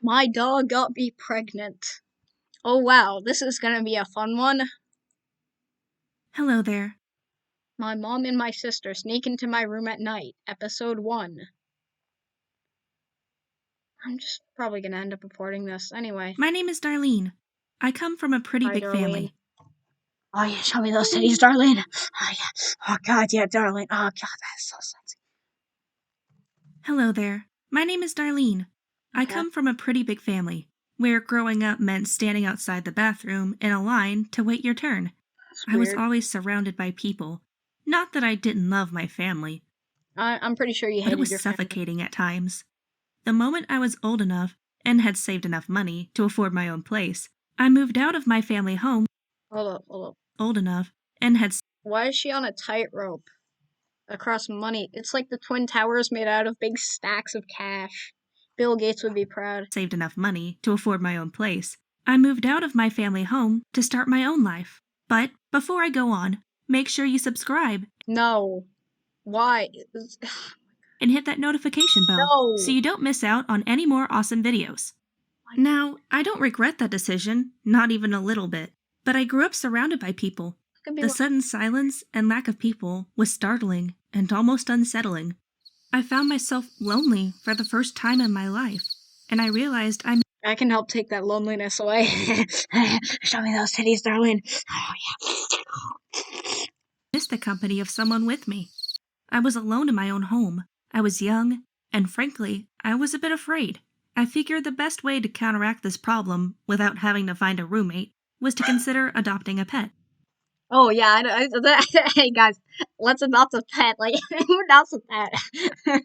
My dog got me pregnant. Oh wow, this is gonna be a fun one. Hello there. My mom and my sister sneak into my room at night, episode 1. I'm just probably gonna end up reporting this anyway. My name is Darlene. I come from a pretty Hi, big Darlene. family. Oh yeah, show me those titties, Darlene. Oh yeah. Oh god, yeah, Darlene. Oh god, that's so sexy. Hello there. My name is Darlene. I Okay. come from a pretty big family, where growing up meant standing outside the bathroom in a line to wait your turn. That's I was weird. always surrounded by people. Not that I didn't love my family, I'm pretty sure you but it hated was your family. suffocating at times. The moment I was old enough and had saved enough money to afford my own place, I moved out of my family home. Hold up. Old enough and had Why is she on a tightrope across money? It's like the Twin Towers made out of big stacks of cash. Bill Gates would be proud. saved enough money to afford my own place. I moved out of my family home to start my own life. But before I go on, make sure you subscribe No. Why? and hit that notification bell No. so you don't miss out on any more awesome videos. Now, I don't regret that decision, not even a little bit, but I grew up surrounded by people. Could be The why- sudden silence and lack of people was startling and almost unsettling. I found myself lonely for the first time in my life, and I realized I can help take that loneliness away. Show me those titties, Darlene. Oh, missed the company of someone with me. I was alone in my own home. I was young, and frankly, I was a bit afraid. I figured the best way to counteract this problem without having to find a roommate was to consider adopting a pet. Oh yeah, hey guys, let's adopt a pet. Like, who adopts a pet?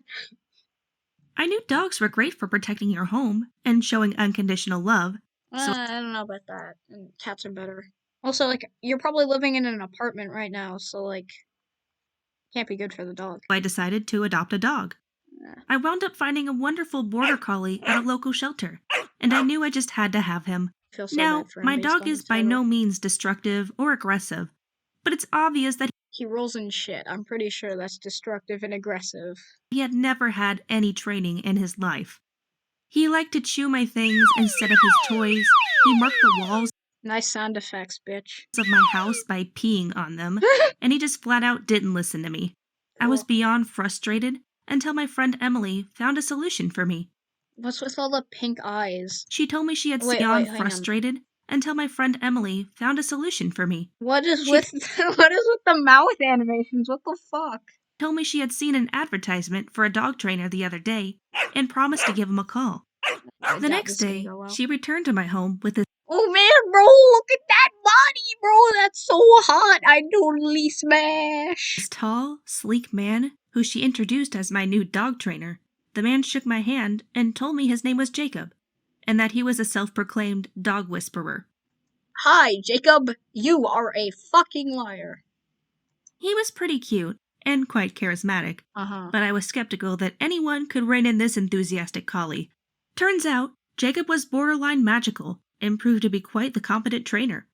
I knew dogs were great for protecting your home and showing unconditional love, I don't know about that. And cats are better. Also, like, you're probably living in an apartment right now, so like, can't be good for the dog. I decided to adopt a dog. I wound up finding a wonderful border collie at a local shelter, and I knew I just had to have him. I feel so Now, bad for him my based dog on is the by title. no means destructive or aggressive, but it's obvious that He rolls in shit. I'm pretty sure that's destructive and aggressive. he had never had any training in his life. He liked to chew my things instead of his toys. He marked the walls Nice sound effects, bitch. of my house by peeing on them, and he just flat out didn't listen to me. I was Cool. beyond frustrated until my friend Emily found a solution for me. What's with all the pink eyes? She told me she had Wait, beyond hang on. frustrated until my friend Emily found a solution for me. What is She- with what is with the mouth animations? What the fuck? Told me she had seen an advertisement for a dog trainer the other day and promised to give him a call. I The doubt next this is gonna day, go well. she returned to my home with this Oh man, bro, look at that body, bro. That's so hot. I totally smash. tall, sleek man who she introduced as my new dog trainer. The man shook my hand and told me his name was Jacob, and that he was a self-proclaimed dog whisperer. Hi, Jacob. You are a fucking liar. He was pretty cute and quite charismatic, but I was skeptical that anyone could rein in this enthusiastic collie. Turns out, Jacob was borderline magical and proved to be quite the competent trainer.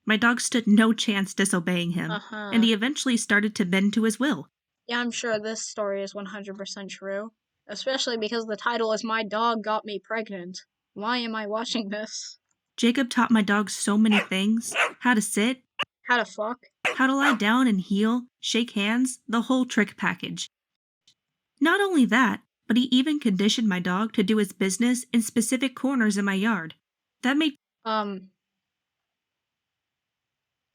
My dog stood no chance disobeying him, and he eventually started to bend to his will. Yeah, I'm sure this story is 100% true. Especially because the title is My Dog Got Me Pregnant. Why am I watching this? Jacob taught my dog so many things: how to sit, How to fuck? how to lie down and heel, shake hands, the whole trick package. Not only that, but he even conditioned my dog to do his business in specific corners in my yard. That made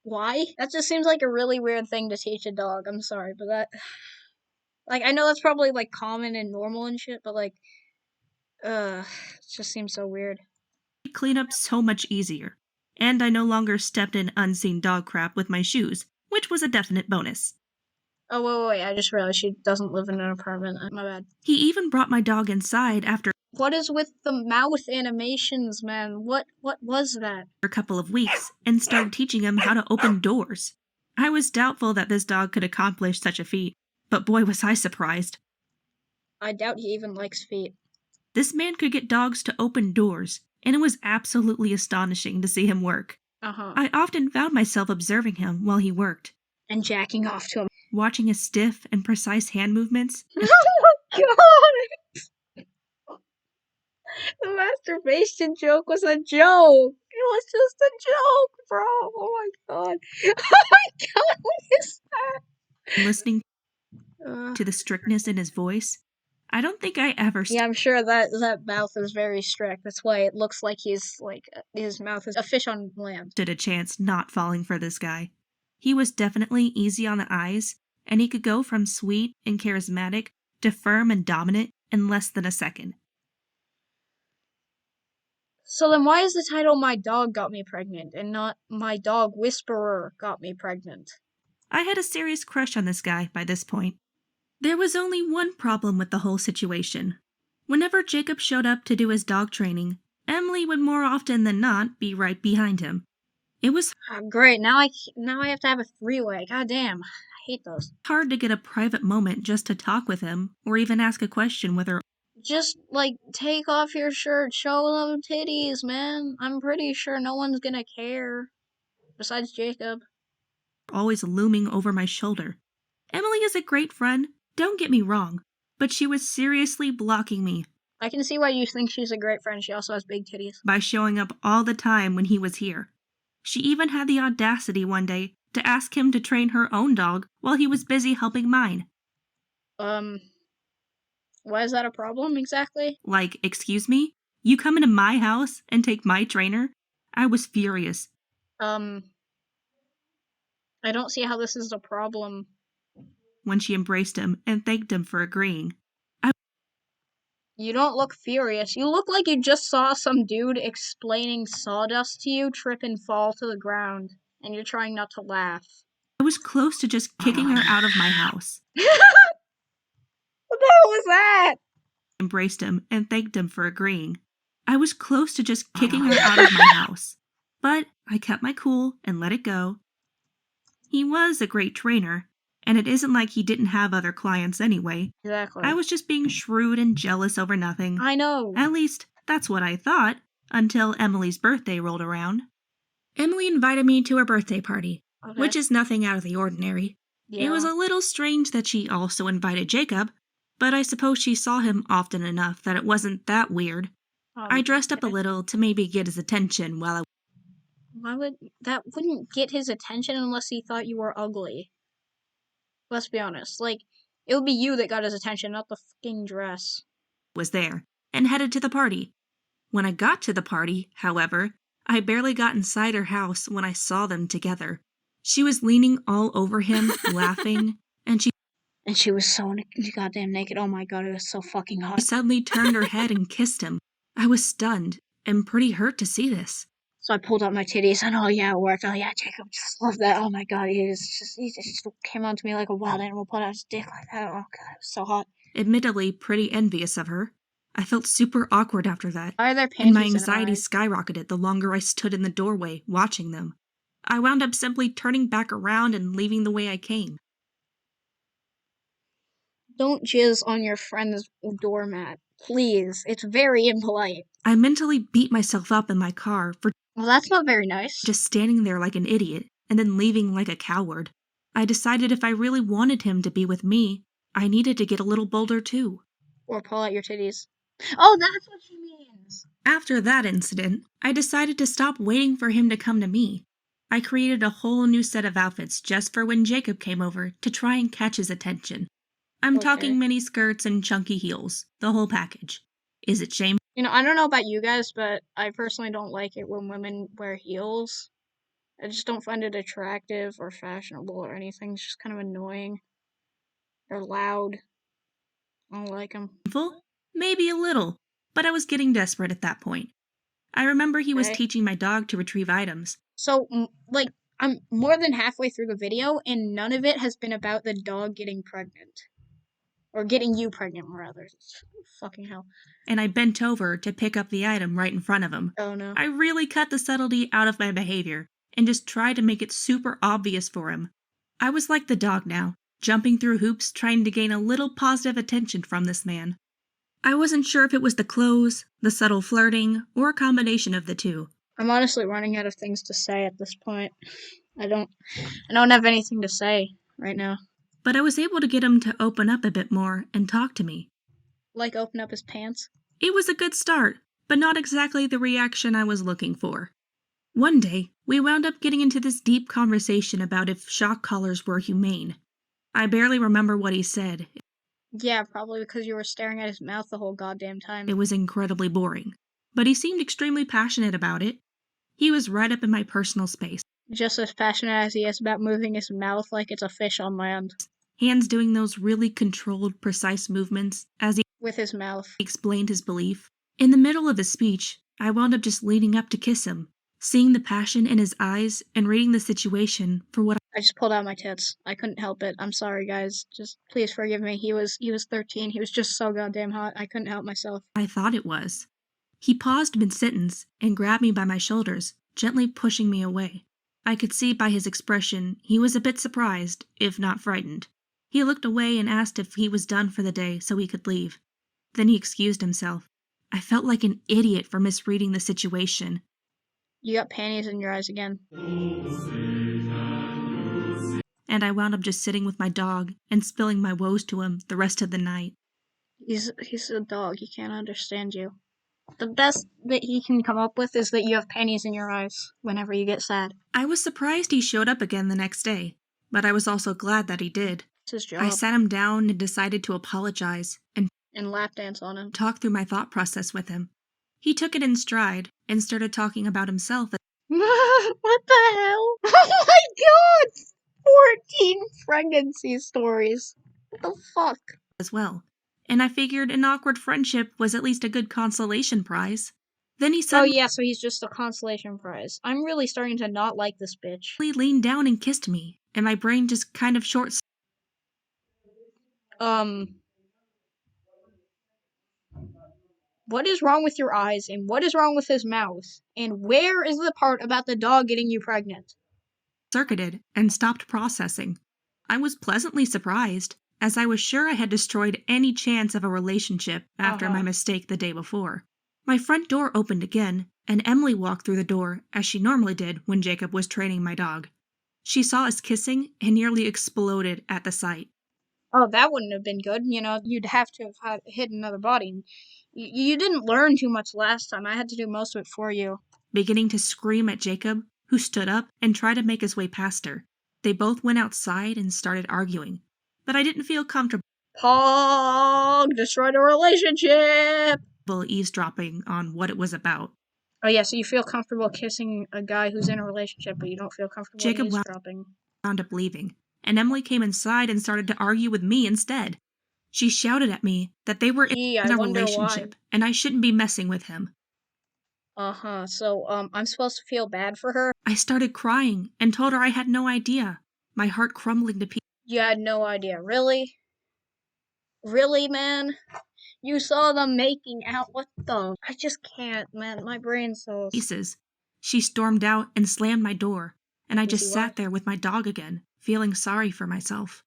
Why? That just seems like a really weird thing to teach a dog. I'm sorry, but that... Like, I know that's probably, like, common and normal and shit, but, like... it just seems so weird. clean up so much easier. And I no longer stepped in unseen dog crap with my shoes, which was a definite bonus. Oh, wait, I just realized she doesn't live in an apartment. My bad. He even brought my dog inside after What is with the mouth animations, man? What was that? a couple of weeks and started teaching him how to open doors. I was doubtful that this dog could accomplish such a feat, but boy was I surprised. I doubt he even likes feet. This man could get dogs to open doors, and it was absolutely astonishing to see him work. I often found myself observing him while he worked, And jacking off to him. watching his stiff and precise hand movements Oh my god! The masturbation joke was a joke. It was just a joke, bro. Oh my god. Oh my god, what is that? Listening to the strictness in his voice, I don't think I ever Yeah, I'm sure that mouth is very strict. That's why it looks like he's like his mouth is a fish on land. stood a chance not falling for this guy. He was definitely easy on the eyes, and he could go from sweet and charismatic to firm and dominant in less than a second. So then why is the title My Dog Got Me Pregnant and not My Dog Whisperer Got Me Pregnant? I had a serious crush on this guy by this point. There was only one problem with the whole situation. Whenever Jacob showed up to do his dog training, Emily would more often than not be right behind him. It was Great, now I have to have a three-way. God damn, I hate those. hard to get a private moment just to talk with him or even ask a question with her. Just, like, take off your shirt, show them titties, man. I'm pretty sure no one's gonna care. Besides Jacob. Always looming over my shoulder. Emily is a great friend, don't get me wrong, but she was seriously blocking me. I can see why you think she's a great friend. She also has big titties. By showing up all the time when he was here. She even had the audacity one day to ask him to train her own dog while he was busy helping mine. Why is that a problem exactly? Like, excuse me? You come into my house and take my trainer? I was furious. I don't see how this is a problem. When she embraced him and thanked him for agreeing. You don't look furious. You look like you just saw some dude explaining sawdust to you trip and fall to the ground, and you're trying not to laugh. I was close to just kicking her out of my house. What the hell was that? Embraced him and thanked him for agreeing. I was close to just kicking her out of my house, but I kept my cool and let it go. He was a great trainer, and it isn't like he didn't have other clients anyway. Exactly. I was just being shrewd and jealous over nothing. I know. At least, that's what I thought, until Emily's birthday rolled around. Emily invited me to her birthday party, which is nothing out of the ordinary. Yeah. It was a little strange that she also invited Jacob, but I suppose she saw him often enough that it wasn't that weird. I dressed up a little to maybe get his attention while I... That wouldn't get his attention unless he thought you were ugly. Let's be honest. Like, it would be you that got his attention, not the fucking dress. was there, and headed to the party. When I got to the party, however, I barely got inside her house when I saw them together. She was leaning all over him, laughing, and she was so goddamn naked. Oh my god, it was so fucking hot. She suddenly turned her head and kissed him. I was stunned and pretty hurt to see this. So I pulled out my titties and oh yeah, it worked. Oh yeah, Jacob just loved that. Oh my god, he just came onto me like a wild animal, put out his dick like that. Oh god, it was so hot. Admittedly pretty envious of her. I felt super awkward after that, Are there and my anxiety skyrocketed the longer I stood in the doorway watching them. I wound up simply turning back around and leaving the way I came. Don't jizz on your friend's doormat. Please, it's very impolite. I mentally beat myself up in my car for Well, that's not very nice. just standing there like an idiot and then leaving like a coward. I decided if I really wanted him to be with me, I needed to get a little bolder too. Or pull out your titties. Oh, that's what she means! After that incident, I decided to stop waiting for him to come to me. I created a whole new set of outfits just for when Jacob came over to try and catch his attention. I'm talking mini skirts and chunky heels, the whole package. Is it shameful? You know, I don't know about you guys, but I personally don't like it when women wear heels. I just don't find it attractive or fashionable or anything. It's just kind of annoying. They're loud. I don't like them. Maybe a little, but I was getting desperate at that point. I remember he was teaching my dog to retrieve items. So, like, I'm more than halfway through the video, and none of it has been about the dog getting pregnant. Or getting you pregnant, rather. Fucking hell. And I bent over to pick up the item right in front of him. Oh no. I really cut the subtlety out of my behavior and just tried to make it super obvious for him. I was like the dog now, jumping through hoops trying to gain a little positive attention from this man. I wasn't sure if it was the clothes, the subtle flirting, or a combination of the two. I'm honestly running out of things to say at this point. I don't have anything to say right now. But I was able to get him to open up a bit more and talk to me. Like open up his pants? It was a good start, but not exactly the reaction I was looking for. One day, we wound up getting into this deep conversation about if shock collars were humane. I barely remember what he said. Yeah, probably because you were staring at his mouth the whole goddamn time. It was incredibly boring, but he seemed extremely passionate about it. He was right up in my personal space. Just as passionate as he is about moving his mouth like it's a fish on land. Hands doing those really controlled, precise movements as he with his mouth explained his belief. In the middle of his speech, I wound up just leaning up to kiss him, seeing the passion in his eyes and reading the situation for what I just pulled out my tits. I couldn't help it. I'm sorry, guys. Just please forgive me. He was 13. He was just so goddamn hot. I couldn't help myself. I thought it was. He paused mid-sentence and grabbed me by my shoulders, gently pushing me away. I could see by his expression he was a bit surprised, if not frightened. He looked away and asked if he was done for the day so he could leave. Then he excused himself. I felt like an idiot for misreading the situation. You got panties in your eyes again. And I wound up just sitting with my dog and spilling my woes to him the rest of the night. He's a dog. He can't understand you. The best that he can come up with is that you have panties in your eyes whenever you get sad. I was surprised he showed up again the next day, but I was also glad that he did. It's his job. I sat him down and decided to apologize and lap dance on him. Talk through my thought process with him. He took it in stride and started talking about himself. What the hell? Oh my god! 14 pregnancy stories. What the fuck? As well. And I figured an awkward friendship was at least a good consolation prize. Then he Oh yeah, so he's just a consolation prize. I'm really starting to not like this bitch. He leaned down and kissed me, and my brain just kind of short. What is wrong with your eyes, and what is wrong with his mouth? And where is the part about the dog getting you pregnant? Circuited and stopped processing. I was pleasantly surprised, as I was sure I had destroyed any chance of a relationship after my mistake the day before. My front door opened again, and Emily walked through the door as she normally did when Jacob was training my dog. She saw us kissing and nearly exploded at the sight. Oh, that wouldn't have been good. You know, you'd have to have hit another body. You didn't learn too much last time. I had to do most of it for you. Beginning to scream at Jacob, who stood up and tried to make his way past her. They both went outside and started arguing, but I didn't feel comfortable. Pog destroyed a relationship! Eavesdropping on what it was about. Oh yeah, so you feel comfortable kissing a guy who's in a relationship, but you don't feel comfortable eavesdropping. Wound up leaving, and Emily came inside and started to argue with me instead. She shouted at me that they were in a relationship, and I shouldn't be messing with him. So, I'm supposed to feel bad for her? I started crying and told her I had no idea, my heart crumbling to pieces. You had no idea, really? Really, man? You saw them making out? What the? I just can't, man. My brain's so... Pieces. She stormed out and slammed my door, and I just sat there with my dog again, feeling sorry for myself.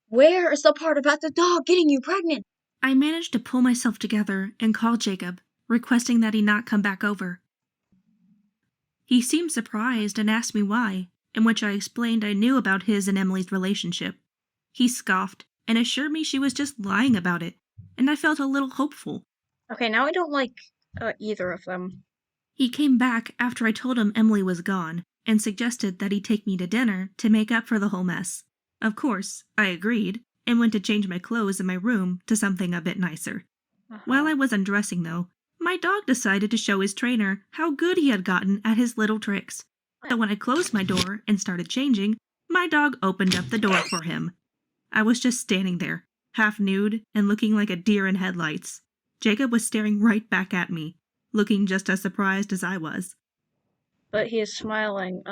Where is the part about the dog getting you pregnant? I managed to pull myself together and call Jacob, requesting that he not come back over. He seemed surprised and asked me why, in which I explained I knew about his and Emily's relationship. He scoffed and assured me she was just lying about it, and I felt a little hopeful. Okay, now I don't like either of them. He came back after I told him Emily was gone, and suggested that he take me to dinner to make up for the whole mess. Of course, I agreed, and went to change my clothes in my room to something a bit nicer. While I was undressing, though, my dog decided to show his trainer how good he had gotten at his little tricks. So when I closed my door and started changing, my dog opened up the door for him. I was just standing there, half nude and looking like a deer in headlights. Jacob was staring right back at me, looking just as surprised as I was. But he is smiling.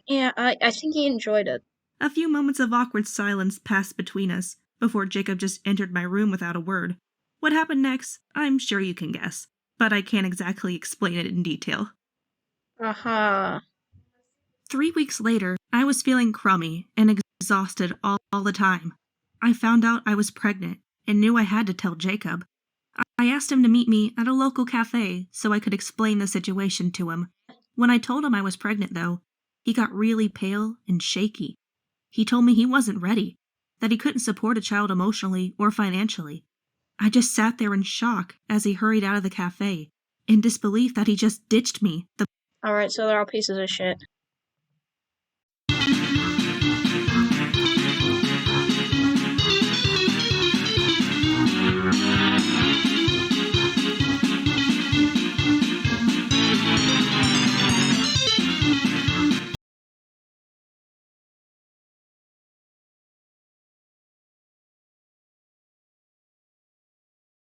Yeah, I think he enjoyed it. A few moments of awkward silence passed between us, before Jacob just entered my room without a word. What happened next, I'm sure you can guess, but I can't exactly explain it in detail. 3 weeks later, I was feeling crummy and exhausted all the time. I found out I was pregnant and knew I had to tell Jacob. I asked him to meet me at a local cafe so I could explain the situation to him. When I told him I was pregnant, though, he got really pale and shaky. He told me he wasn't ready, that he couldn't support a child emotionally or financially. I just sat there in shock as he hurried out of the cafe, in disbelief that he just ditched me. Alright, so they're all pieces of shit.